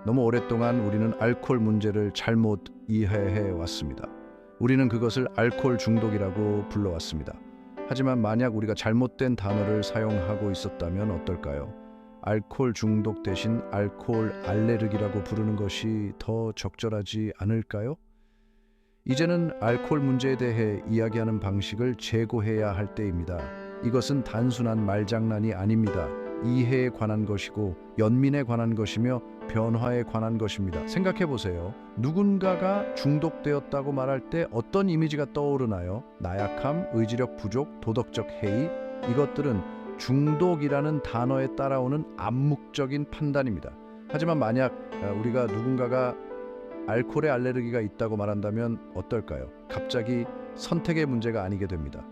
너무 오랫동안 우리는 알코올 문제를 잘못 이해해 왔습니다. 우리는 그것을 알코올 중독이라고 불러왔습니다. 하지만 만약 우리가 잘못된 단어를 사용하고 있었다면 어떨까요? 알코올 중독 대신 알코올 알레르기라고 부르는 것이 더 적절하지 않을까요? 이제는 알코올 문제에 대해 이야기하는 방식을 재고해야 할 때입니다. 이것은 단순한 말장난이 아닙니다. 이해에 관한 것이고 연민에 관한 것이며 변화에 관한 것입니다. 생각해 보세요. 누군가가 중독되었다고 말할 때 어떤 이미지가 떠오르나요? 나약함, 의지력 부족, 도덕적 해이, 이것들은 중독이라는 단어에 따라오는 암묵적인 판단입니다. 하지만 만약 우리가 누군가가 알코올에 알레르기가 있다고 말한다면 어떨까요? 갑자기 선택의 문제가 아니게 됩니다.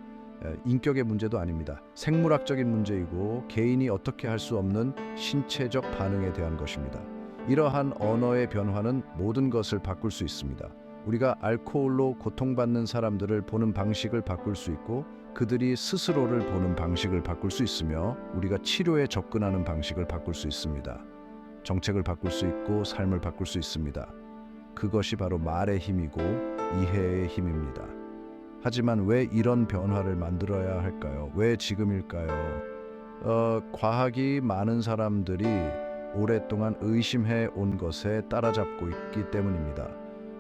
인격의 문제도 아닙니다. 생물학적인 문제이고 개인이 어떻게 할 수 없는 신체적 반응에 대한 것입니다. 이러한 언어의 변화는 모든 것을 바꿀 수 있습니다. 우리가 알코올로 고통받는 사람들을 보는 방식을 바꿀 수 있고 그들이 스스로를 보는 방식을 바꿀 수 있으며 우리가 치료에 접근하는 방식을 바꿀 수 있습니다. 정책을 바꿀 수 있고 삶을 바꿀 수 있습니다. 그것이 바로 말의 힘이고 이해의 힘입니다. 하지만 왜 이런 변화를 만들어야 할까요? 왜 지금일까요? 과학이 많은 사람들이 오랫동안 의심해 온 것에 따라잡고 있기 때문입니다.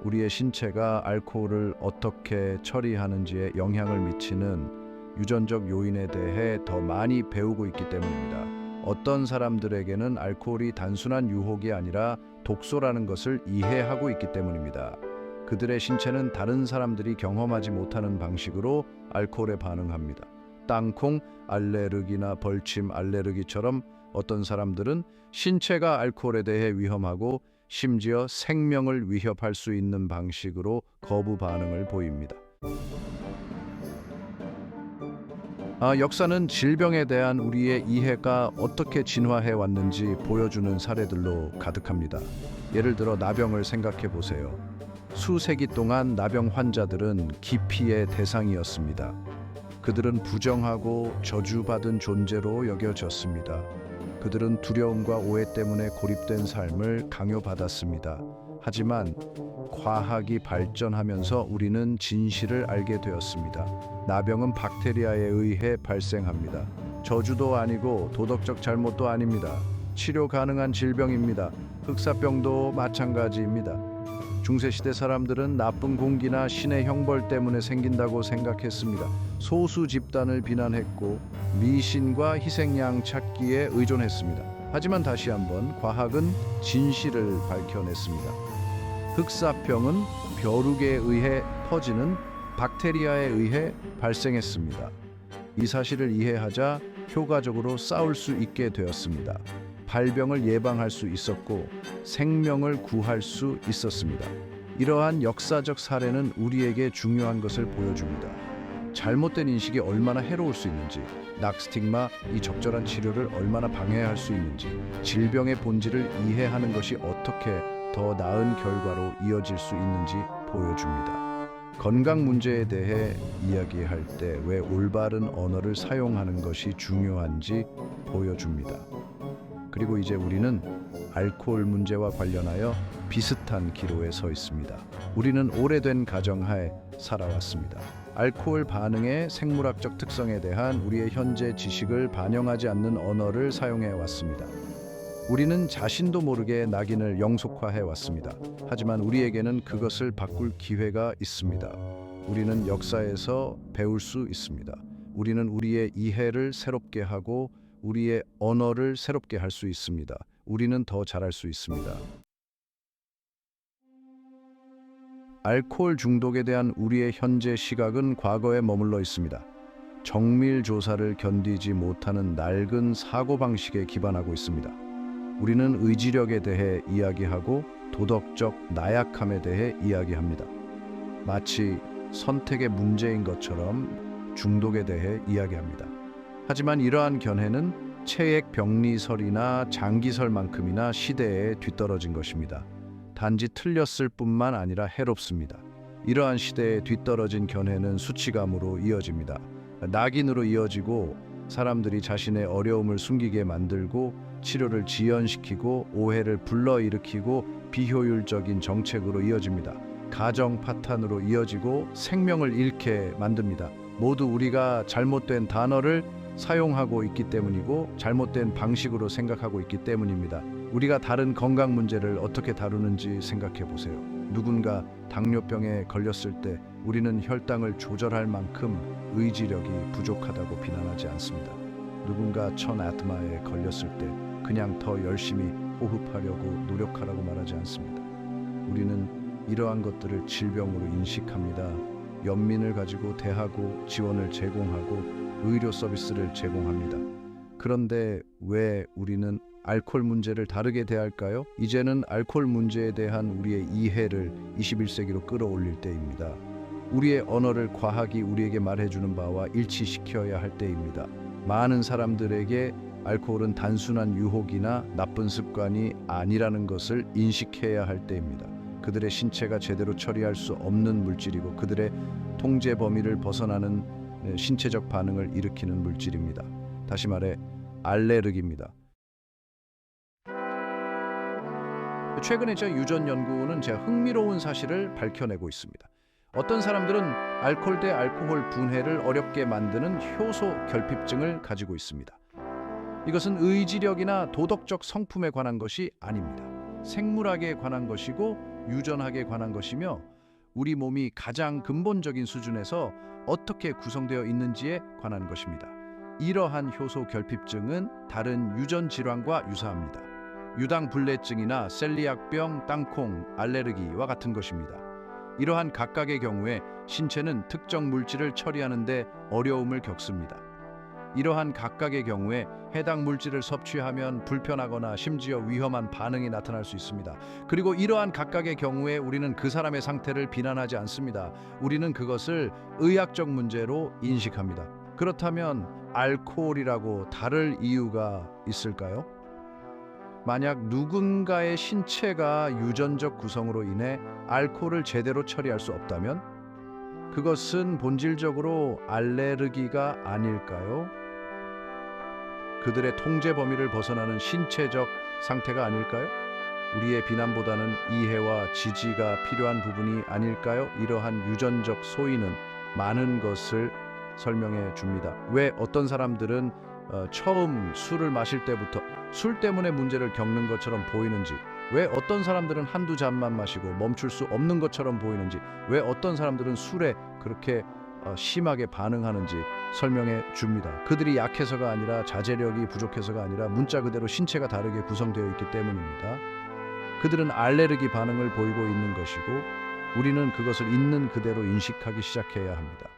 우리의 신체가 알코올을 어떻게 처리하는지에 영향을 미치는 유전적 요인에 대해 더 많이 배우고 있기 때문입니다. 어떤 사람들에게는 알코올이 단순한 유혹이 아니라 독소라는 것을 이해하고 있기 때문입니다. 그들의 신체는 다른 사람들이 경험하지 못하는 방식으로 알코올에 반응합니다. 땅콩 알레르기나 벌침 알레르기처럼 어떤 사람들은 신체가 알코올에 대해 위험하고 심지어 생명을 위협할 수 있는 방식으로 거부 반응을 보입니다. 역사는 질병에 대한 우리의 이해가 어떻게 진화해 왔는지 보여주는 사례들로 가득합니다. 예를 들어 나병을 생각해 보세요. 수세기 동안 나병 환자들은 기피의 대상이었습니다. 그들은 부정하고 저주받은 존재로 여겨졌습니다. 그들은 두려움과 오해 때문에 고립된 삶을 강요받았습니다. 하지만 과학이 발전하면서 우리는 진실을 알게 되었습니다. 나병은 박테리아에 의해 발생합니다. 저주도 아니고 도덕적 잘못도 아닙니다. 치료 가능한 질병입니다. 흑사병도 마찬가지입니다. 중세시대 사람들은 나쁜 공기나 신의 형벌 때문에 생긴다고 생각했습니다. 소수 집단을 비난했고 미신과 희생양 찾기에 의존했습니다. 하지만 다시 한번 과학은 진실을 밝혀냈습니다. 흑사병은 벼룩에 의해 퍼지는 박테리아에 의해 발생했습니다. 이 사실을 이해하자 효과적으로 싸울 수 있게 되었습니다. 발병을 예방할 수 있었고 생명을 구할 수 있었습니다. 이러한 역사적 사례는 우리에게 중요한 것을 보여줍니다. 잘못된 인식이 얼마나 해로울 수 있는지, 낙스tigma, 이 적절한 치료를 얼마나 방해할 수 있는지, 질병의 본질을 이해하는 것이 어떻게 더 나은 결과로 이어질 수 있는지 보여줍니다. 건강 문제에 대해 이야기할 때 왜 올바른 언어를 사용하는 것이 중요한지 보여줍니다. 그리고 이제 우리는 알코올 문제와 관련하여 비슷한 기로에 서 있습니다. 우리는 오래된 가정하에 살아왔습니다. 알코올 반응의 생물학적 특성에 대한 우리의 현재 지식을 반영하지 않는 언어를 사용해 왔습니다. 우리는 자신도 모르게 낙인을 영속화해 왔습니다. 하지만 우리에게는 그것을 바꿀 기회가 있습니다. 우리는 역사에서 배울 수 있습니다. 우리는 우리의 이해를 새롭게 하고 우리의 언어를 새롭게 할 수 있습니다. 우리는 더 잘할 수 있습니다. 알코올 중독에 대한 우리의 현재 시각은 과거에 머물러 있습니다. 정밀 조사를 견디지 못하는 낡은 사고방식에 기반하고 있습니다. 우리는 의지력에 대해 이야기하고 도덕적 나약함에 대해 이야기합니다. 마치 선택의 문제인 것처럼 중독에 대해 이야기합니다. 하지만 이러한 견해는 체액 병리설이나 장기설만큼이나 시대에 뒤떨어진 것입니다. 단지 틀렸을 뿐만 아니라 해롭습니다. 이러한 시대에 뒤떨어진 견해는 수치감으로 이어집니다. 낙인으로 이어지고 사람들이 자신의 어려움을 숨기게 만들고 치료를 지연시키고 오해를 불러일으키고 비효율적인 정책으로 이어집니다. 가정 파탄으로 이어지고 생명을 잃게 만듭니다. 모두 우리가 잘못된 단어를 사용하고 있기 때문이고 잘못된 방식으로 생각하고 있기 때문입니다. 우리가 다른 건강 문제를 어떻게 다루는지 생각해 보세요. 누군가 당뇨병에 걸렸을 때 우리는 혈당을 조절할 만큼 의지력이 부족하다고 비난하지 않습니다. 누군가 천아트마에 걸렸을 때 그냥 더 열심히 호흡하려고 노력하라고 말하지 않습니다. 우리는 이러한 것들을 질병으로 인식합니다. 연민을 가지고 대하고 지원을 제공하고 의료 서비스를 제공합니다. 그런데 왜 우리는 알코올 문제를 다르게 대할까요? 이제는 알코올 문제에 대한 우리의 이해를 21세기로 끌어올릴 때입니다. 우리의 언어를 과학이 우리에게 말해주는 바와 일치시켜야 할 때입니다. 많은 사람들에게 알코올은 단순한 유혹이나 나쁜 습관이 아니라는 것을 인식해야 할 때입니다. 그들의 신체가 제대로 처리할 수 없는 물질이고 그들의 통제 범위를 벗어나는 신체적 반응을 일으키는 물질입니다. 다시 말해 알레르기입니다. 최근에 유전 연구는 제가 흥미로운 사실을 밝혀내고 있습니다. 어떤 사람들은 알코올 대 알코올 분해를 어렵게 만드는 효소 결핍증을 가지고 있습니다. 이것은 의지력이나 도덕적 성품에 관한 것이 아닙니다. 생물학에 관한 것이고 유전학에 관한 것이며 우리 몸이 가장 근본적인 수준에서 어떻게 구성되어 있는지에 관한 것입니다. 이러한 효소 결핍증은 다른 유전 질환과 유사합니다. 유당불내증이나 셀리악병, 땅콩, 알레르기와 같은 것입니다. 이러한 각각의 경우에 신체는 특정 물질을 처리하는 데 어려움을 겪습니다. 이러한 각각의 경우에 해당 물질을 섭취하면 불편하거나 심지어 위험한 반응이 나타날 수 있습니다. 그리고 이러한 각각의 경우에 우리는 그 사람의 상태를 비난하지 않습니다. 우리는 그것을 의학적 문제로 인식합니다. 그렇다면 알코올이라고 다를 이유가 있을까요? 만약 누군가의 신체가 유전적 구성으로 인해 알코올을 제대로 처리할 수 없다면 그것은 본질적으로 알레르기가 아닐까요? 그들의 통제 범위를 벗어나는 신체적 상태가 아닐까요? 우리의 비난보다는 이해와 지지가 필요한 부분이 아닐까요? 이러한 유전적 소인은 많은 것을 설명해 줍니다. 왜 어떤 사람들은 처음 술을 마실 때부터 술 때문에 문제를 겪는 것처럼 보이는지, 왜 어떤 사람들은 한두 잔만 마시고 멈출 수 없는 것처럼 보이는지, 왜 어떤 사람들은 술에 그렇게 심하게 반응하는지 설명해 줍니다. 그들이 약해서가 아니라 자제력이 부족해서가 아니라 문자 그대로 신체가 다르게 구성되어 있기 때문입니다. 그들은 알레르기 반응을 보이고 있는 것이고 우리는 그것을 있는 그대로 인식하기 시작해야 합니다.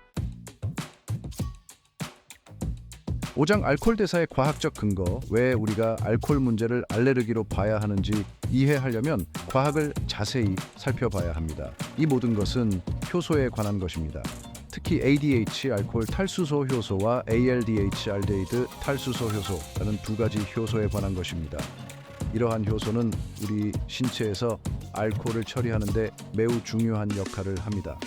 5장 알코올 대사의 과학적 근거, 왜 우리가 알코올 문제를 알레르기로 봐야 하는지 이해하려면 과학을 자세히 살펴봐야 합니다. 이 모든 것은 효소에 관한 것입니다. 특히 ADH, 알코올 탈수소 효소와 ALDH, 알데히드 탈수소 효소라는 두 가지 효소에 관한 것입니다. 이러한 효소는 우리 신체에서 알코올을 처리하는 데 매우 중요한 역할을 합니다.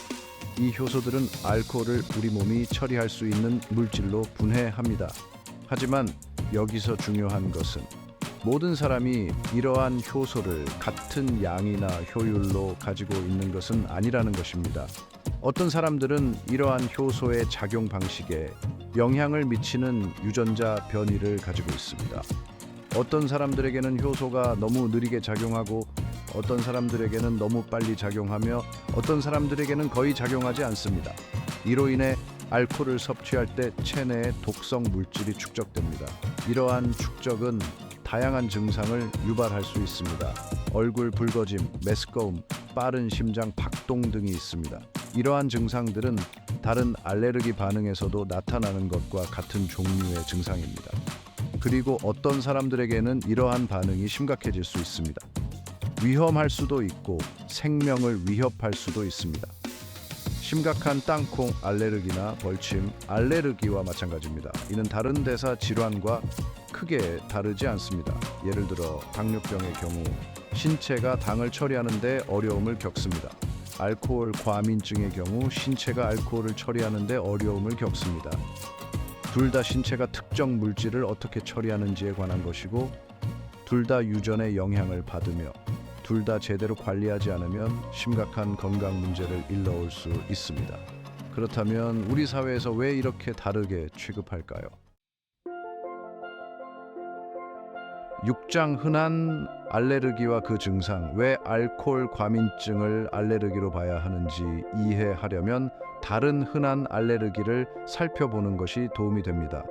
이 효소들은 알코올을 우리 몸이 처리할 수 있는 물질로 분해합니다. 하지만 여기서 중요한 것은 모든 사람이 이러한 효소를 같은 양이나 효율로 가지고 있는 것은 아니라는 것입니다. 어떤 사람들은 이러한 효소의 작용 방식에 영향을 미치는 유전자 변이를 가지고 있습니다. 어떤 사람들에게는 효소가 너무 느리게 작용하고 어떤 사람들에게는 너무 빨리 작용하며 어떤 사람들에게는 거의 작용하지 않습니다. 이로 인해 알코올을 섭취할 때 체내에 독성 물질이 축적됩니다. 이러한 축적은 다양한 증상을 유발할 수 있습니다. 얼굴 붉어짐, 메스꺼움, 빠른 심장 박동 등이 있습니다. 이러한 증상들은 다른 알레르기 반응에서도 나타나는 것과 같은 종류의 증상입니다. 그리고 어떤 사람들에게는 이러한 반응이 심각해질 수 있습니다. 위험할 수도 있고 생명을 위협할 수도 있습니다. 심각한 땅콩 알레르기나 벌침, 알레르기와 마찬가지입니다. 이는 다른 대사 질환과 크게 다르지 않습니다. 예를 들어 당뇨병의 경우 신체가 당을 처리하는 데 어려움을 겪습니다. 알코올 과민증의 경우 신체가 알코올을 처리하는 데 어려움을 겪습니다. 둘 다 신체가 특정 물질을 어떻게 처리하는지에 관한 것이고 둘 다 유전의 영향을 받으며 둘 다 제대로 관리하지 않으면 심각한 건강 문제를 일러올 수 있습니다. 그렇다면 우리 사회에서 왜 이렇게 다르게 취급할까요? 6장 흔한 알레르기와 그 증상, 왜 알코올 과민증을 알레르기로 봐야 하는지 이해하려면 다른 흔한 알레르기를 살펴보는 것이 도움이 됩니다.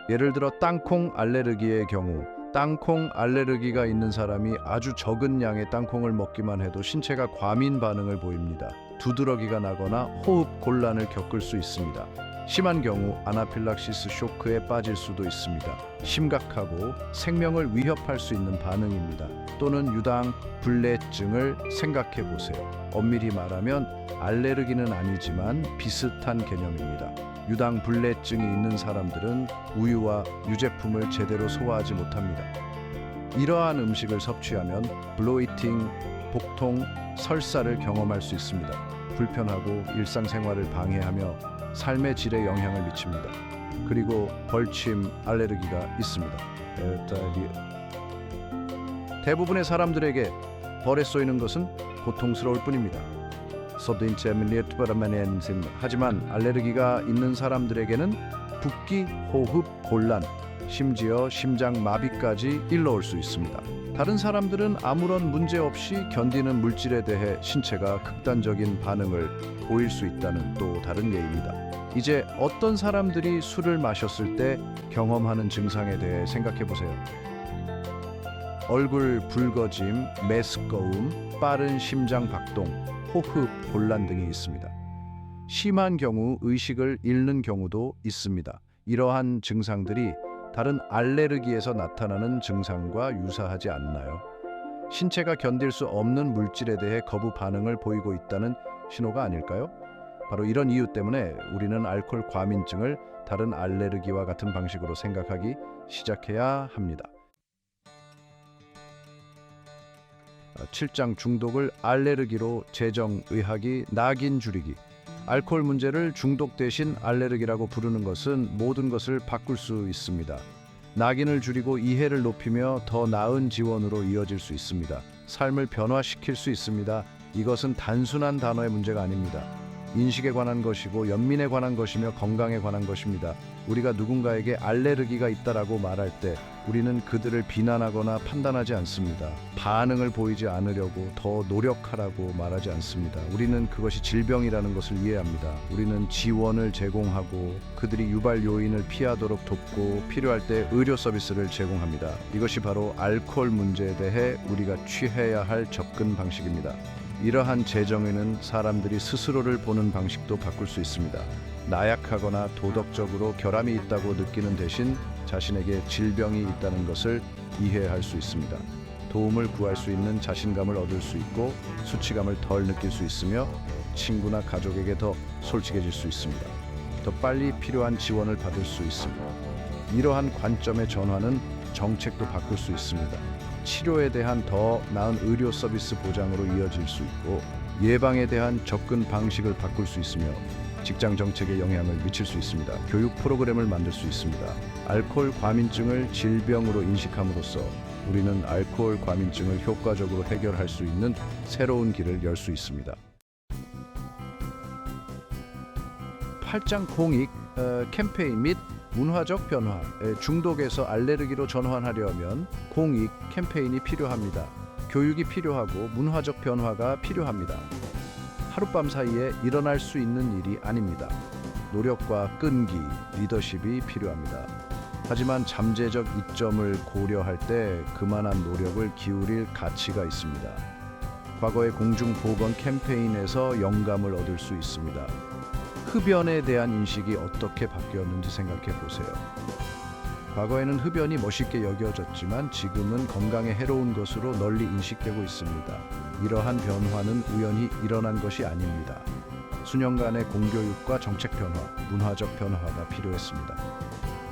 예를 들어 땅콩 알레르기의 경우, 땅콩 알레르기가 있는 사람이 아주 적은 양의 땅콩을 먹기만 해도 신체가 과민 반응을 보입니다. 두드러기가 나거나 호흡 곤란을 겪을 수 있습니다. 심한 경우 아나필락시스 쇼크에 빠질 수도 있습니다. 심각하고 생명을 위협할 수 있는 반응입니다. 또는 유당 불내증을 생각해 보세요. 엄밀히 말하면 알레르기는 아니지만 비슷한 개념입니다. 유당 불내증이 있는 사람들은 우유와 유제품을 제대로 소화하지 못합니다. 이러한 음식을 섭취하면 블로이팅, 복통, 설사를 경험할 수 있습니다. 불편하고 일상생활을 방해하며 삶의 질에 영향을 미칩니다. 그리고 벌침 알레르기가 있습니다. 대부분의 사람들에게 벌에 쏘이는 것은 고통스러울 뿐입니다. 하지만 알레르기가 있는 사람들에게는 붓기, 호흡, 곤란, 심지어 심장 마비까지 일러올 수 있습니다. 다른 사람들은 아무런 문제 없이 견디는 물질에 대해 신체가 극단적인 반응을 보일 수 있다는 또 다른 예입니다. 이제 어떤 사람들이 술을 마셨을 때 경험하는 증상에 대해 생각해 보세요. 얼굴 붉어짐, 메스꺼움, 빠른 심장 박동, 호흡 곤란 등이 있습니다. 심한 경우 의식을 잃는 경우도 있습니다. 이러한 증상들이 다른 알레르기에서 나타나는 증상과 유사하지 않나요? 신체가 견딜 수 없는 물질에 대해 거부 반응을 보이고 있다는 신호가 아닐까요? 바로 이런 이유 때문에 우리는 알코올 과민증을 다른 알레르기와 같은 방식으로 생각하기 시작해야 합니다. 7장 중독을 알레르기로 재정의학이 낙인 줄이기. 알코올 문제를 중독 대신 알레르기라고 부르는 것은 모든 것을 바꿀 수 있습니다. 낙인을 줄이고 이해를 높이며 더 나은 지원으로 이어질 수 있습니다. 삶을 변화시킬 수 있습니다. 이것은 단순한 단어의 문제가 아닙니다. 인식에 관한 것이고 연민에 관한 것이며 건강에 관한 것입니다. 우리가 누군가에게 알레르기가 있다라고 말할 때 우리는 그들을 비난하거나 판단하지 않습니다. 반응을 보이지 않으려고 더 노력하라고 말하지 않습니다. 우리는 그것이 질병이라는 것을 이해합니다. 우리는 지원을 제공하고 그들이 유발 요인을 피하도록 돕고 필요할 때 의료 서비스를 제공합니다. 이것이 바로 알코올 문제에 대해 우리가 취해야 할 접근 방식입니다. 이러한 재정의는 사람들이 스스로를 보는 방식도 바꿀 수 있습니다. 나약하거나 도덕적으로 결함이 있다고 느끼는 대신 자신에게 질병이 있다는 것을 이해할 수 있습니다. 도움을 구할 수 있는 자신감을 얻을 수 있고 수치감을 덜 느낄 수 있으며 친구나 가족에게 더 솔직해질 수 있습니다. 더 빨리 필요한 지원을 받을 수 있습니다. 이러한 관점의 전환은 정책도 바꿀 수 있습니다. 치료에 대한 더 나은 의료 서비스 보장으로 이어질 수 있고 예방에 대한 접근 방식을 바꿀 수 있으며 직장 정책에 영향을 미칠 수 있습니다. 교육 프로그램을 만들 수 있습니다. 알코올 과민증을 질병으로 인식함으로써 우리는 알코올 과민증을 효과적으로 해결할 수 있는 새로운 길을 열 수 있습니다. 8장 공익 캠페인 및 문화적 변화, 중독에서 알레르기로 전환하려면 공익 캠페인이 필요합니다. 교육이 필요하고 문화적 변화가 필요합니다. 하룻밤 사이에 일어날 수 있는 일이 아닙니다. 노력과 끈기, 리더십이 필요합니다. 하지만 잠재적 이점을 고려할 때 그만한 노력을 기울일 가치가 있습니다. 과거의 공중보건 캠페인에서 영감을 얻을 수 있습니다. 흡연에 대한 인식이 어떻게 바뀌었는지 생각해 보세요. 과거에는 흡연이 멋있게 여겨졌지만 지금은 건강에 해로운 것으로 널리 인식되고 있습니다. 이러한 변화는 우연히 일어난 것이 아닙니다. 수년간의 공교육과 정책 변화, 문화적 변화가 필요했습니다.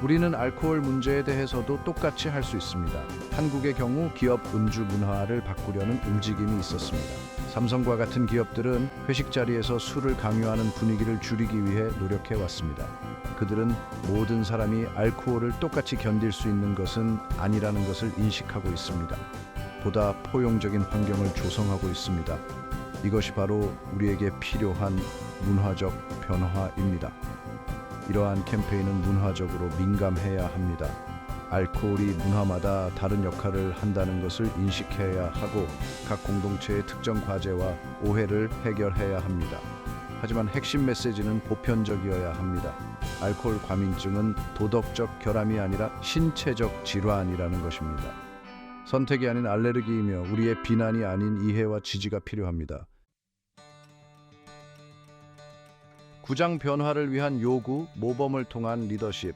우리는 알코올 문제에 대해서도 똑같이 할 수 있습니다. 한국의 경우 기업 음주 문화를 바꾸려는 움직임이 있었습니다. 삼성과 같은 기업들은 회식 자리에서 술을 강요하는 분위기를 줄이기 위해 노력해 왔습니다. 그들은 모든 사람이 알코올을 똑같이 견딜 수 있는 것은 아니라는 것을 인식하고 있습니다. 보다 포용적인 환경을 조성하고 있습니다. 이것이 바로 우리에게 필요한 문화적 변화입니다. 이러한 캠페인은 문화적으로 민감해야 합니다. 알코올이 문화마다 다른 역할을 한다는 것을 인식해야 하고 각 공동체의 특정 과제와 오해를 해결해야 합니다. 하지만 핵심 메시지는 보편적이어야 합니다. 알코올 과민증은 도덕적 결함이 아니라 신체적 질환이라는 것입니다. 선택이 아닌 알레르기이며 우리의 비난이 아닌 이해와 지지가 필요합니다. 구장 변화를 위한 요구, 모범을 통한 리더십.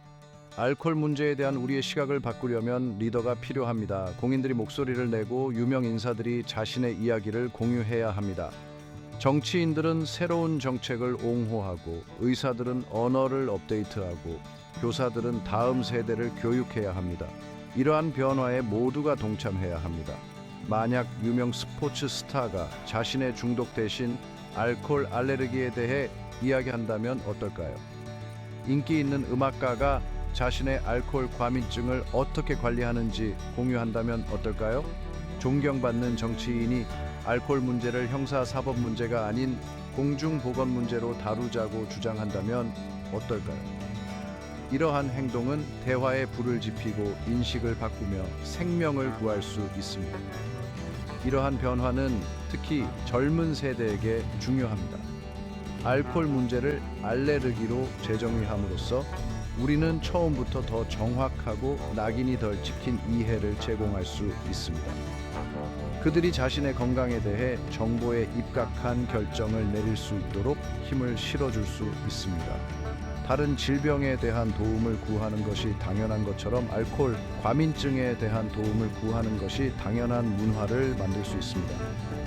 알코올 문제에 대한 우리의 시각을 바꾸려면 리더가 필요합니다. 공인들이 목소리를 내고 유명 인사들이 자신의 이야기를 공유해야 합니다. 정치인들은 새로운 정책을 옹호하고 의사들은 언어를 업데이트하고 교사들은 다음 세대를 교육해야 합니다. 이러한 변화에 모두가 동참해야 합니다. 만약 유명 스포츠 스타가 자신의 중독 대신 알코올 알레르기에 대해 이야기한다면 어떨까요? 인기 있는 음악가가 자신의 알코올 과민증을 어떻게 관리하는지 공유한다면 어떨까요? 존경받는 정치인이 알코올 문제를 형사사법 문제가 아닌 공중보건 문제로 다루자고 주장한다면 어떨까요? 이러한 행동은 대화에 불을 지피고 인식을 바꾸며 생명을 구할 수 있습니다. 이러한 변화는 특히 젊은 세대에게 중요합니다. 알코올 문제를 알레르기로 재정의함으로써 우리는 처음부터 더 정확하고 낙인이 덜 찍힌 이해를 제공할 수 있습니다. 그들이 자신의 건강에 대해 정보에 입각한 결정을 내릴 수 있도록 힘을 실어줄 수 있습니다. 다른 질병에 대한 도움을 구하는 것이 당연한 것처럼 알코올 과민증에 대한 도움을 구하는 것이 당연한 문화를 만들 수 있습니다.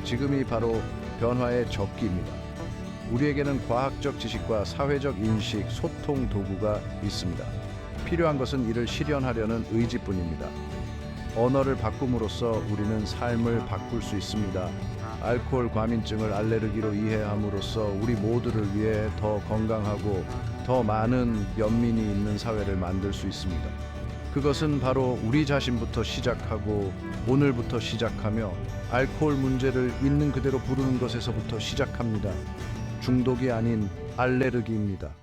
지금이 바로 변화의 적기입니다. 우리에게는 과학적 지식과 사회적 인식, 소통 도구가 있습니다. 필요한 것은 이를 실현하려는 의지뿐입니다. 언어를 바꿈으로써 우리는 삶을 바꿀 수 있습니다. 알코올 과민증을 알레르기로 이해함으로써 우리 모두를 위해 더 건강하고 더 많은 연민이 있는 사회를 만들 수 있습니다. 그것은 바로 우리 자신부터 시작하고 오늘부터 시작하며 알코올 문제를 있는 그대로 부르는 것에서부터 시작합니다. 중독이 아닌 알레르기입니다.